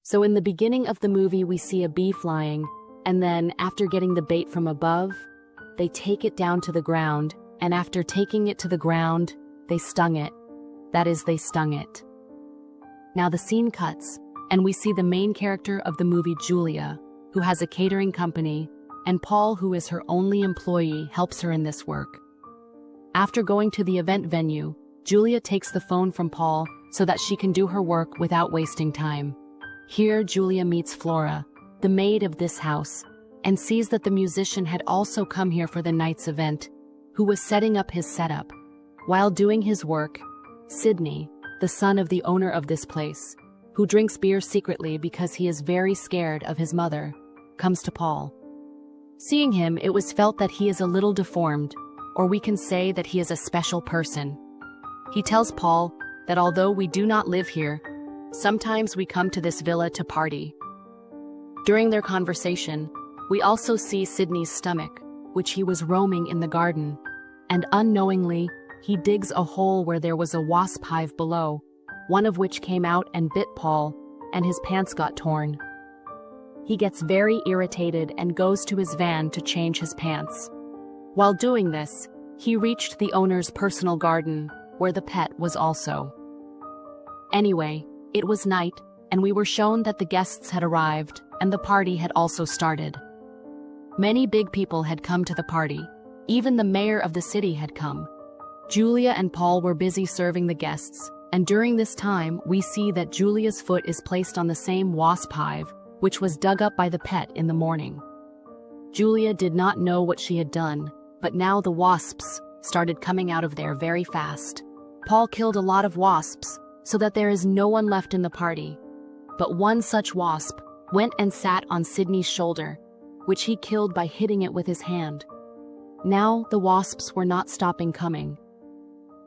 So in the beginning of the movie, we see a bee flying, and then after getting the bait from above, they take it down to the ground, and after taking it to the ground, they stung it. That is, they stung it. Now the scene cuts, and we see the main character of the movie, Julia, who has a catering company, and Paul, who is her only employee, helps her in this work. After going to the event venue, Julia takes the phone from Paul so that she can do her work without wasting time. Here, Julia meets Flora, the maid of this house, and sees that the musician had also come here for the night's event, who was setting up his setup. While doing his work, Sidney, the son of the owner of this place, who drinks beer secretly because he is very scared of his mother, comes to Paul. Seeing him, it was felt that he is a little deformed, or we can say that he is a special person. He tells Paul that although we do not live here, sometimes we come to this villa to party. During their conversation, we also see Sidney's stomach, which he was roaming in the garden, and unknowingly, he digs a hole where there was a wasp hive below, one of which came out and bit Paul, and his pants got torn. He gets very irritated and goes to his van to change his pants. While doing this, he reached the owner's personal garden, where the pet was also. Anyway, it was night, and we were shown that the guests had arrived, and the party had also started. Many big people had come to the party. Even the mayor of the city had come. Julia and Paul were busy serving the guests, and during this time, we see that Julia's foot is placed on the same wasp hive, which was dug up by the pet in the morning. Julia did not know what she had done, but now the wasps started coming out of there very fast. Paul killed a lot of wasps, so that there is no one left in the party. But one such wasp went and sat on Sidney's shoulder, which he killed by hitting it with his hand. Now the wasps were not stopping coming.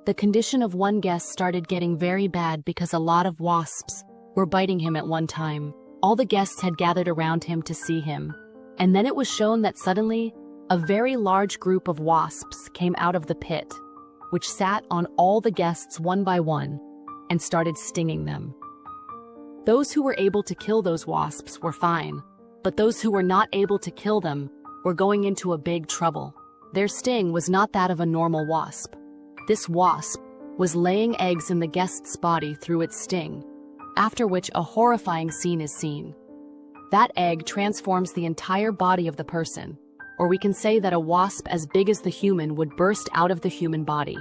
The condition of one guest started getting very bad because a lot of wasps were biting him at one time. All the guests had gathered around him to see him, and then it was shown that suddenly a very large group of wasps came out of the pit, which sat on all the guests one by one and started stinging them. Those who were able to kill those wasps were fine, but those who were not able to kill them were going into a big trouble. Their sting was not that of a normal wasp. This wasp was laying eggs in the guest's body through its sting, after which a horrifying scene is seen. That egg transforms the entire body of the person, or we can say that a wasp as big as the human would burst out of the human body.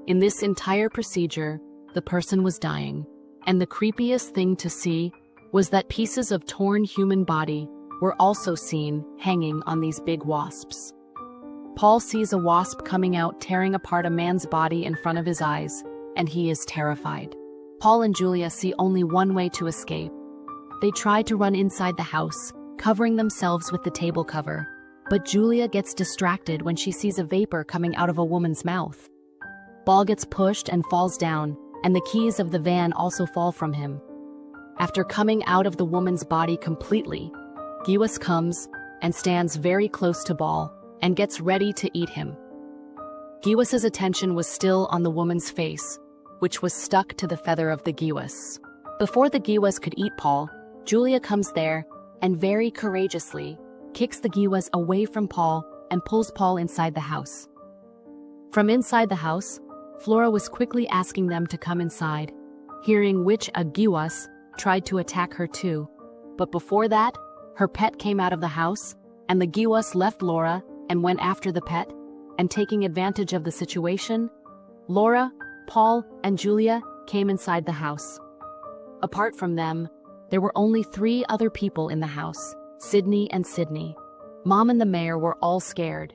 In this entire procedure, the person was dying, and the creepiest thing to see was that pieces of torn human body were also seen hanging on these big wasps. Paul sees a wasp coming out tearing apart a man's body in front of his eyes, and he is terrified. Paul and Julia see only one way to escape. They try to run inside the house, covering themselves with the table cover, but Julia gets distracted when she sees a vapor coming out of a woman's mouth. Paul gets pushed and falls down, and the keys of the van also fall from him. After coming out of the woman's body completely, Giwas comes and stands very close to Paul and gets ready to eat him. Giwas's attention was still on the woman's face, which was stuck to the feather of the Giwas. Before the Giwas could eat Paul, Julia comes there and very courageously kicks the Giwas away from Paul and pulls Paul inside the house. From inside the house, Flora was quickly asking them to come inside, hearing which a Giwas tried to attack her too. But before that, her pet came out of the house, and the Giwas left Laura and went after the pet, and taking advantage of the situation, Laura, Paul, and Julia came inside the house. Apart from them, there were only 3 other people in the house, Sidney and Sidney. Mom and the mayor were all scared.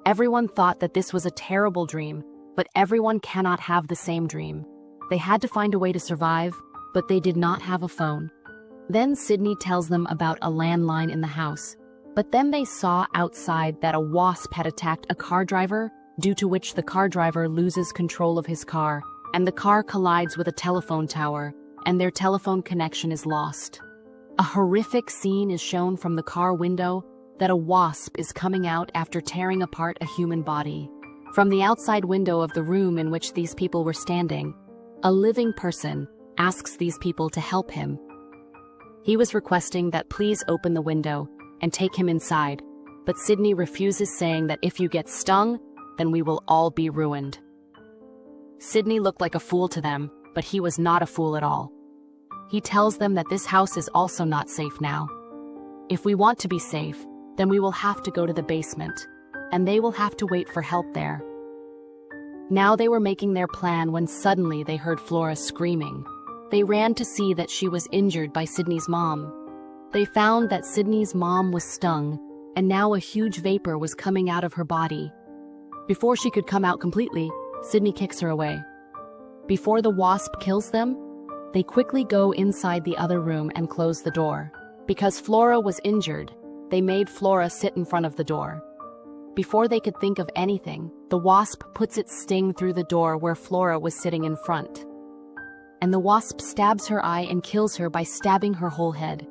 Everyone thought that this was a terrible dream, but everyone cannot have the same dream. They had to find a way to survive, but they did not have a phone. Then Sidney tells them about a landline in the house, but then they saw outside that a wasp had attacked a car driver, due to which the car driver loses control of his car, and the car collides with a telephone tower, and their telephone connection is lost. A horrific scene is shown from the car window that a wasp is coming out after tearing apart a human body. From the outside window of the room in which these people were standing, a living person asks these people to help him. He was requesting that please open the window and take him inside, but Sydney refuses, saying that if you get stung, then we will all be ruined. Sydney looked like a fool to them, but he was not a fool at all. He tells them that this house is also not safe now. If we want to be safe, then we will have to go to the basement, and they will have to wait for help there. Now they were making their plan when suddenly they heard Flora screaming. They ran to see that she was injured by Sydney's mom. They found that Sydney's mom was stung, and now a huge vapor was coming out of her body. Before she could come out completely, Sydney kicks her away. Before the wasp kills them, they quickly go inside the other room and close the door. Because Flora was injured, they made Flora sit in front of the door. Before they could think of anything, the wasp puts its sting through the door where Flora was sitting in front. And the wasp stabs her eye and kills her by stabbing her whole head.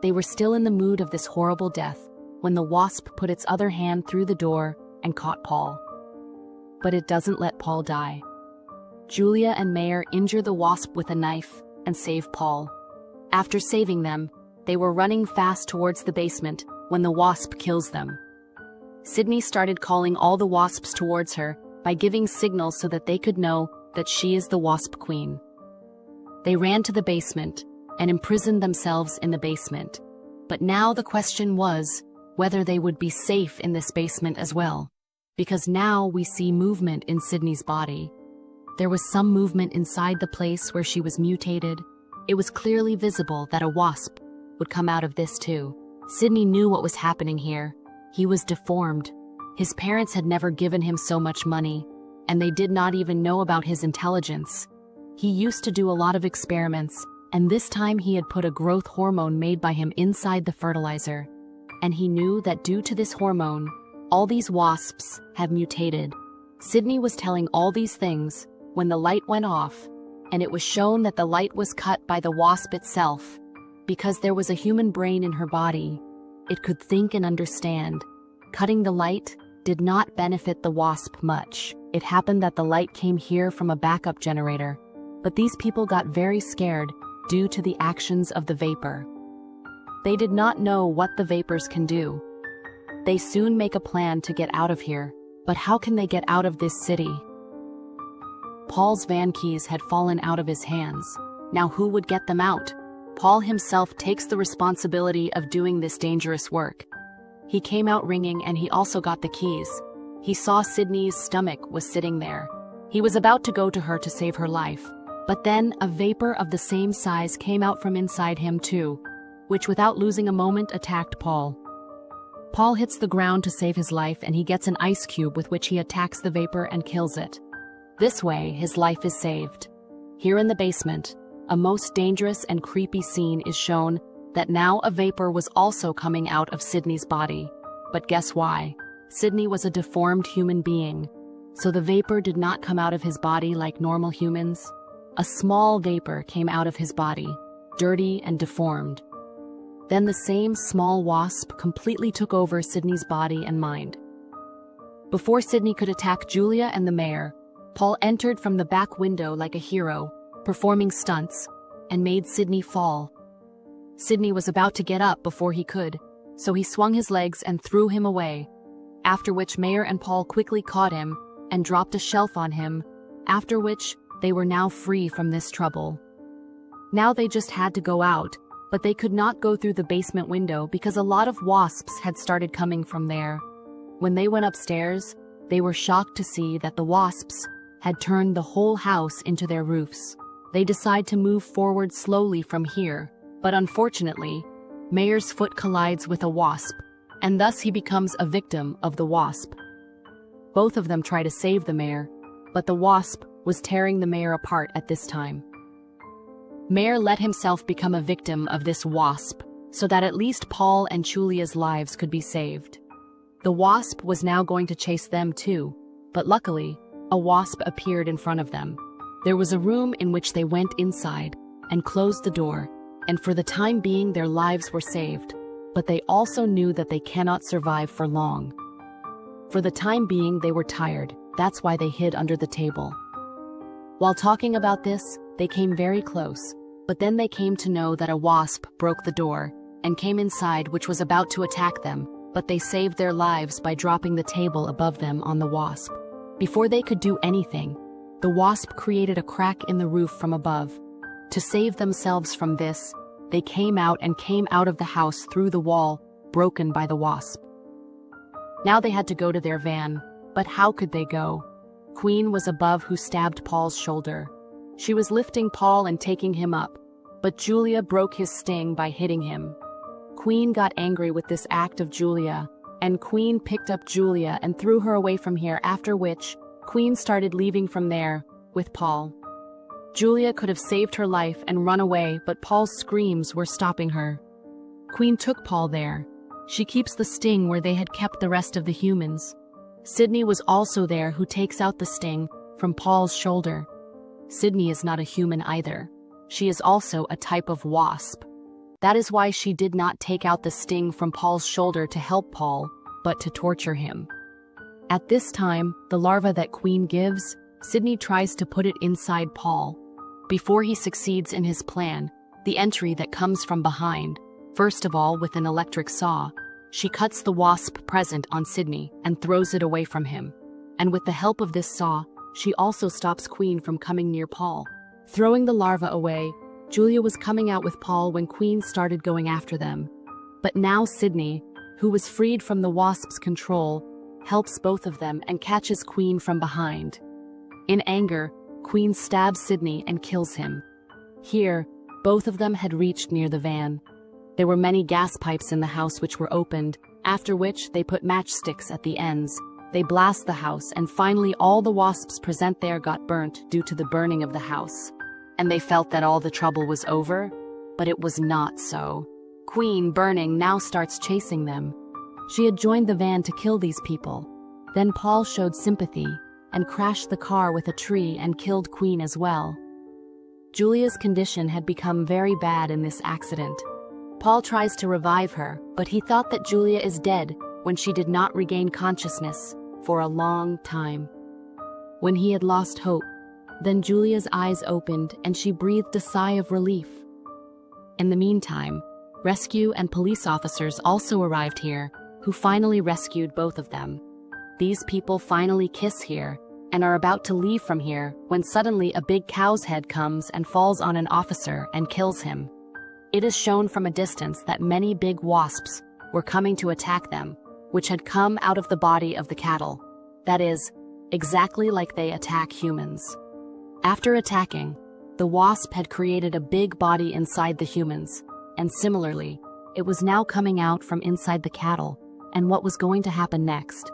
They were still in the mood of this horrible death when the wasp put its other hand through the door and caught Paul. But it doesn't let Paul die. Julia and Mayer injure the wasp with a knife and save Paul. After saving them, they were running fast towards the basement when the wasp kills them. Sydney started calling all the wasps towards her by giving signals so that they could know that she is the wasp queen. They ran to the basement and imprisoned themselves in the basement. But now the question was whether they would be safe in this basement as well. Because now we see movement in Sydney's body. There was some movement inside the place where she was mutated. It was clearly visible that a wasp would come out of this too. Sydney knew what was happening here. He was deformed. His parents had never given him so much money, and they did not even know about his intelligence. He used to do a lot of experiments, and this time he had put a growth hormone made by him inside the fertilizer. And he knew that due to this hormone, all these wasps have mutated. Sydney was telling all these things when the light went off, and it was shown that the light was cut by the wasp itself. Because there was a human brain in her body, it could think and understand. Cutting the light did not benefit the wasp much. It happened that the light came here from a backup generator, but these people got very scared due to the actions of the vapor. They did not know what the vapors can do. They soon make a plan to get out of here, but how can they get out of this city? Paul's van keys had fallen out of his hands. Now who would get them out? Paul himself takes the responsibility of doing this dangerous work. He came out ringing, and he also got the keys. He saw Sydney's stomach was sitting there. He was about to go to her to save her life. But then a vapor of the same size came out from inside him too, which without losing a moment attacked Paul. Paul hits the ground to save his life, and he gets an ice cube with which he attacks the vapor and kills it. This way, his life is saved. Here in the basement, a most dangerous and creepy scene is shown that now a vapor was also coming out of Sydney's body. But guess why? Sydney was a deformed human being, so the vapor did not come out of his body like normal humans. A small vapor came out of his body, dirty and deformed. Then the same small wasp completely took over Sydney's body and mind. Before Sydney could attack Julia and the mayor, Paul entered from the back window like a hero, performing stunts, and made Sydney fall. Sydney was about to get up before he could, so he swung his legs and threw him away, after which Mayer and Paul quickly caught him and dropped a shelf on him, after which they were now free from this trouble. Now they just had to go out, but they could not go through the basement window because a lot of wasps had started coming from there. When they went upstairs, they were shocked to see that the wasps had turned the whole house into their roofs. They decide to move forward slowly from here, but unfortunately, Mayer's foot collides with a wasp, and thus he becomes a victim of the wasp. Both of them try to save the mayor, but the wasp was tearing the mayor apart at this time. Mayer let himself become a victim of this wasp, so that at least Paul and Julia's lives could be saved. The wasp was now going to chase them too, but luckily, a wasp appeared in front of them. There was a room in which they went inside and closed the door, and for the time being their lives were saved, but they also knew that they cannot survive for long. For the time being they were tired, that's why they hid under the table. While talking about this, they came very close, But then they came to know that a wasp broke the door and came inside, which was about to attack them, but they saved their lives by dropping the table above them on the wasp. Before they could do anything, the wasp created a crack in the roof from above. To save themselves from this, they came out of the house through the wall broken by the wasp. Now they had to go to their van, but how could they go? Queen was above, who stabbed Paul's shoulder. She was lifting Paul and taking him up, but Julia broke his sting by hitting him. Queen got angry with this act of Julia, and Queen picked up Julia and threw her away from here, after which Queen started leaving from there with Paul. Julia could have saved her life and run away, but Paul's screams were stopping her. Queen took Paul there. She keeps the sting where they had kept the rest of the humans. Sydney was also there, who takes out the sting from Paul's shoulder. Sydney is not a human either. She is also a type of wasp. That is why she did not take out the sting from Paul's shoulder to help Paul, but to torture him. At this time, the larva that Queen gives, Sydney tries to put it inside Paul. Before he succeeds in his plan, the entry that comes from behind, first of all with an electric saw, she cuts the wasp present on Sydney and throws it away from him. And with the help of this saw, she also stops Queen from coming near Paul. Throwing the larva away, Julia was coming out with Paul when Queen started going after them. But now Sydney, who was freed from the wasp's control, helps both of them and catches Queen from behind. In anger, Queen stabs Sydney and kills him. Here, both of them had reached near the van. There were many gas pipes in the house which were opened, after which they put matchsticks at the ends. They blast the house, and finally all the wasps present there got burnt due to the burning of the house. And they felt that all the trouble was over, but it was not so. Queen, burning, now starts chasing them. She had joined the van to kill these people. Then Paul showed sympathy and crashed the car with a tree and killed Queen as well. Julia's condition had become very bad in this accident. Paul tries to revive her, but he thought that Julia is dead when she did not regain consciousness for a long time. When he had lost hope, then Julia's eyes opened and she breathed a sigh of relief. In the meantime, rescue and police officers also arrived here, who finally rescued both of them. These people finally kiss here and are about to leave from here when suddenly a big cow's head comes and falls on an officer and kills him. It is shown from a distance that many big wasps were coming to attack them, which had come out of the body of the cattle. That is, exactly like they attack humans. After attacking, the wasp had created a big body inside the humans, and similarly, it was now coming out from inside the cattle. And what was going to happen next?